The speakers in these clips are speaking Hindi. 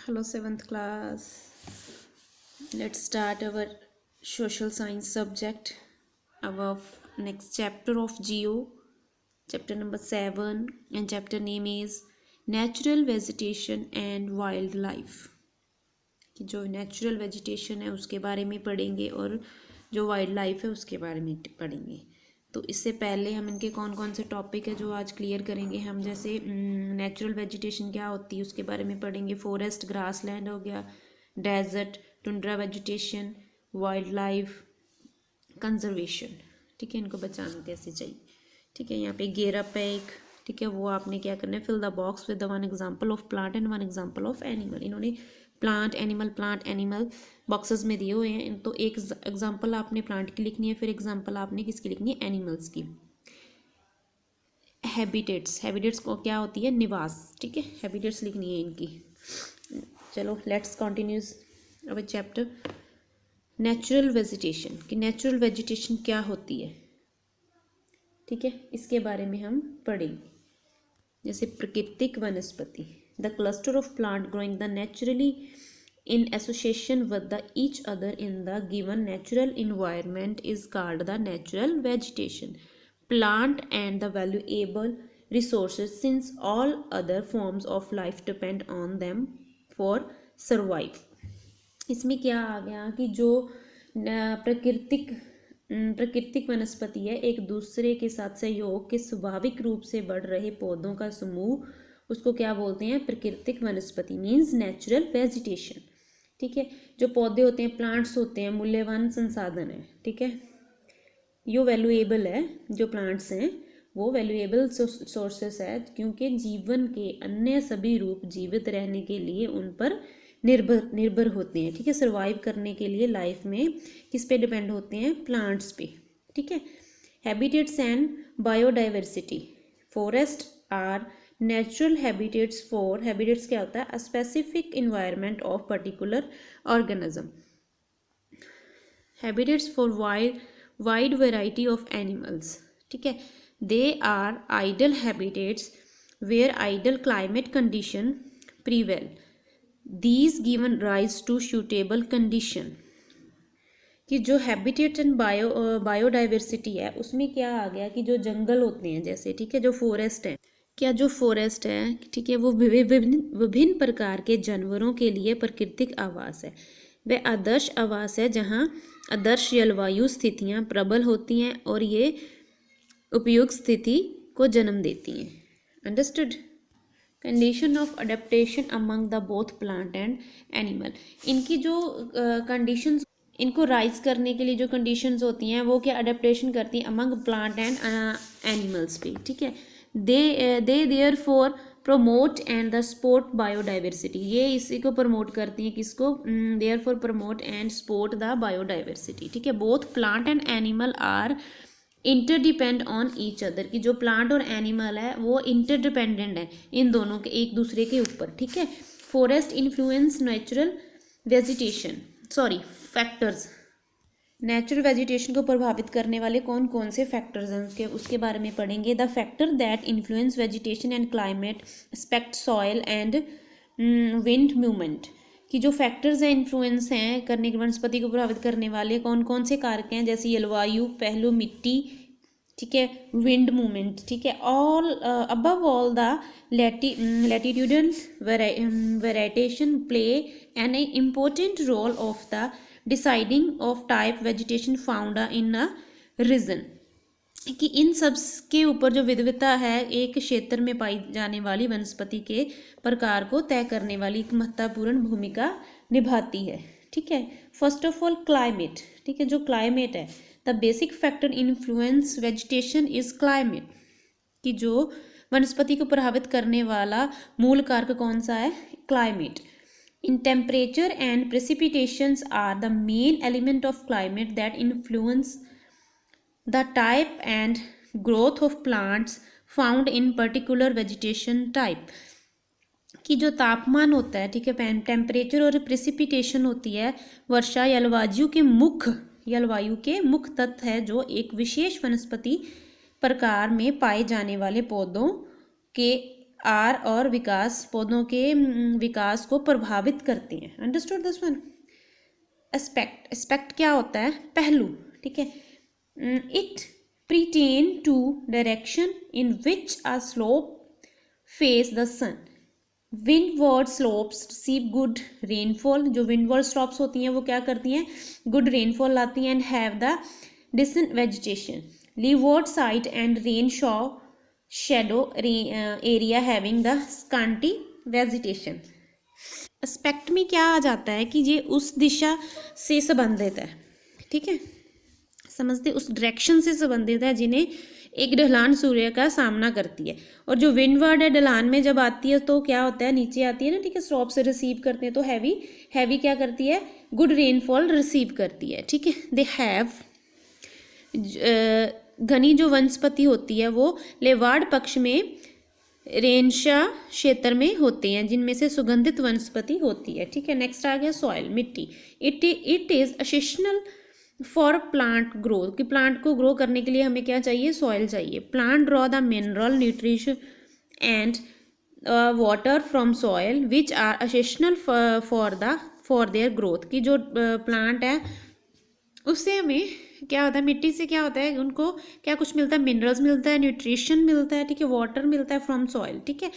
Hello, 7th class. Let's start our social science subject. Our next chapter of Geo, chapter number 7, and chapter name is Natural Vegetation and Wildlife. कि जो नेचुरल वेजिटेशन है उसके बारे में पढ़ेंगे और जो वाइल्ड लाइफ है उसके बारे में पढ़ेंगे। तो इससे पहले हम इनके कौन कौन से टॉपिक है जो आज क्लियर करेंगे हम, जैसे नेचुरल वेजिटेशन क्या होती है उसके बारे में पढ़ेंगे। फॉरेस्ट, ग्रास लैंड हो गया, desert, tundra vegetation, wildlife, conservation. ठीक है, इनको बचाना कैसे चाहिए। ठीक है, यहाँ पे गेरअप है एक। ठीक है, वो आपने क्या करना है, fill the box with the one example of plant and one example of animal. इन्होंने प्लांट एनिमल बॉक्सेस में दिए हुए हैं, तो एक एग्जाम्पल आपने प्लांट की लिखनी है, फिर एग्जाम्पल आपने किसकी लिखनी है, एनिमल्स की। हैबिटेट्स को क्या होती है, निवास। ठीक है, हैबिटेट्स लिखनी है इनकी। चलो let's continues our chapter natural vegetation. कि नेचुरल वेजिटेशन क्या होती है, ठीक है, इसके बारे में हम पढ़ेंगे। जैसे प्राकृतिक वनस्पति, the cluster of plant growing the naturally in association with the each other in the given natural environment is called the natural vegetation. Plant and the valuable resources, since all other forms of life depend on them for survive. इसमें क्या आ गया कि जो प्राकृतिक वनस्पति है, एक दूसरे के साथ सहयोग के स्वाभाविक रूप से बढ़ रहे पौधों का समूह, उसको क्या बोलते हैं, प्राकृतिक वनस्पति, मीन्स नेचुरल वेजिटेशन। ठीक है, जो पौधे होते हैं, प्लांट्स होते हैं, मूल्यवान संसाधन है। ठीक है, यो वैल्यूएबल है, जो प्लांट्स हैं वो वैल्यूएबल सोर्सेस है, क्योंकि जीवन के अन्य सभी रूप जीवित रहने के लिए उन पर निर्भर होते हैं। ठीक है, सर्वाइव करने के लिए लाइफ में किस पे डिपेंड होते हैं, प्लांट्स पे। ठीक है, habitats and biodiversity, forest are natural habitats for, habitats क्या होता है, a specific environment of particular organism. Habitats for wide variety of animals. ठीक है, they are ideal habitats where ideal climate condition prevail, these given rise to suitable condition. कि जो हैबिटेट एंड बायोडाइवर्सिटी है उसमें क्या आ गया कि जो जंगल होते हैं, जैसे ठीक है, जो फॉरेस्ट है, क्या जो फॉरेस्ट है, ठीक है, वो विभिन्न प्रकार के जानवरों के लिए प्राकृतिक आवास है। वह आदर्श आवास है जहाँ आदर्श जलवायु स्थितियाँ प्रबल होती हैं और ये उपयुक्त स्थिति को जन्म देती हैं। Understood. Condition of adaptation among the both plant and animal, इनकी जो कंडीशंस, इनको राइज करने के लिए जो कंडीशंस होती हैं वो क्या अडेप्टेशन करती हैं अमंग प्लांट एंड एनिमल्स पे। ठीक है, they therefore promote and the support biodiversity, ये इसी को प्रमोट करती हैं, किसको, therefore promote and support the biodiversity. ठीक है, both plant and animal are interdepend on each other, की जो प्लांट और एनिमल है वो इंटरडिपेंडेंट है इन दोनों के एक दूसरे के ऊपर। ठीक है, forest influence natural vegetation, factors, natural vegetation को प्रभावित करने वाले कौन कौन से फैक्टर्स हैं उसके बारे में पढ़ेंगे। The factor that influence vegetation and climate, aspect soil and wind movement, कि जो फैक्टर्स हैं इन्फ्लुएंस हैं करने के वनस्पति को प्रभावित करने वाले कौन कौन से कारक हैं, जैसे जलवायु, पहलू, मिट्टी, ठीक है, विंड मूवमेंट। ठीक है, all above all the latitudinal variation play an important role of the deciding of type vegetation found in a region, कि इन सब के ऊपर जो विविधता है एक क्षेत्र में पाई जाने वाली वनस्पति के प्रकार को तय करने वाली एक महत्वपूर्ण भूमिका निभाती है। ठीक है, फर्स्ट ऑफ ऑल क्लाइमेट। ठीक है, जो क्लाइमेट है, the basic factor influence vegetation is climate, कि जो वनस्पति को प्रभावित करने वाला मूल कारक कौन सा है, climate. In temperature and precipitations are the main element of climate that influence the type and growth of plants found in particular vegetation type, कि जो तापमान होता है, ठीक है, टेम्परेचर और प्रेसिपिटेशन होती है, वर्षा जलवायु के मुख्य तत्व है जो एक विशेष वनस्पति प्रकार में पाए जाने वाले पौधों के आर और विकास, पौधों के विकास को प्रभावित करती हैं। Understood this one. Aspect, aspect क्या होता है? पहलू, ठीक है। It pertain to direction in which a slope face the sun. Windward slopes receive good rainfall. जो windward slopes होती हैं वो क्या करती हैं? good rainfall लाती हैं and have the decent vegetation. Leeward side and rain shadow area having the scanty vegetation. Aspect में क्या आ जाता है कि ये उस दिशा से संबंधित है, ठीक है, समझते, उस डायरेक्शन से संबंधित है जिन्हें एक ढलान सूर्य का सामना करती है। और जो विंडवर्ड है ढलान में जब आती है तो क्या होता है? नीचे आती है ना, ठीक है, स्लोप से रिसीव करते हैं तो हैवी क्या करती है? गुड रेनफॉल रिसीव करती है, ठीक है। दे हैव, घनी जो वनस्पति होती है वो लेवार्ड पक्ष में रेनशा क्षेत्र में होते हैं जिनमें से सुगंधित वनस्पति होती है, ठीक है। नेक्स्ट आ गया सॉइल, मिट्टी। It is essential for plant growth, कि प्लांट को ग्रो करने के लिए हमें क्या चाहिए? सॉइल चाहिए। Plant draw the mineral nutrition and water from soil which are essential for their growth, की जो प्लांट है उससे हमें क्या होता है? मिट्टी से क्या होता है? उनको क्या कुछ मिलता है? मिनरल्स मिलता है, न्यूट्रिशन मिलता है, ठीक है, वाटर मिलता है फ्रॉम सॉइल, ठीक है,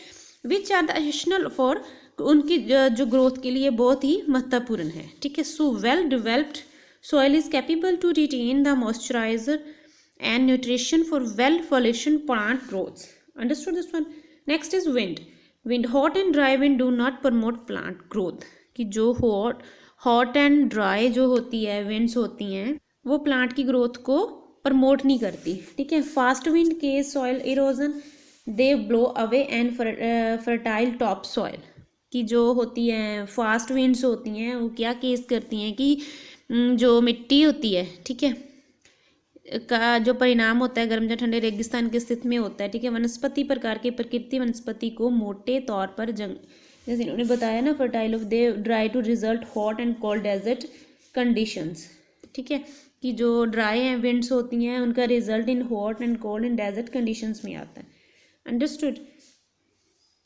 which are the essential for, उनकी जो ग्रोथ के लिए बहुत ही महत्वपूर्ण है, ठीक है। So well developed soil is capable to retain the moisturizer and nutrition for well foliation plant growth. Understood this one? Next is wind. Hot and dry wind do not promote plant growth, कि जो hot and dry जो होती है winds होती हैं वो प्लांट की ग्रोथ को प्रमोट नहीं करती, ठीक है। फास्ट विंड के soil erosion, they blow away and fertile top soil, की जो होती हैं फास्ट विंड्स होती हैं वो क्या केस करती हैं कि जो मिट्टी होती है, ठीक है, का जो परिणाम होता है गर्म या ठंडे रेगिस्तान की स्थिति में होता है, ठीक है। वनस्पति प्रकार के प्रकृति वनस्पति को मोटे तौर पर जैसे इन्होंने बताया ना, fertile of they dry to result hot and cold desert conditions, ठीक है, कि जो ड्राई हैं विंड्स होती हैं उनका result in hot and cold and desert conditions में आता है। अंडरस्टूड।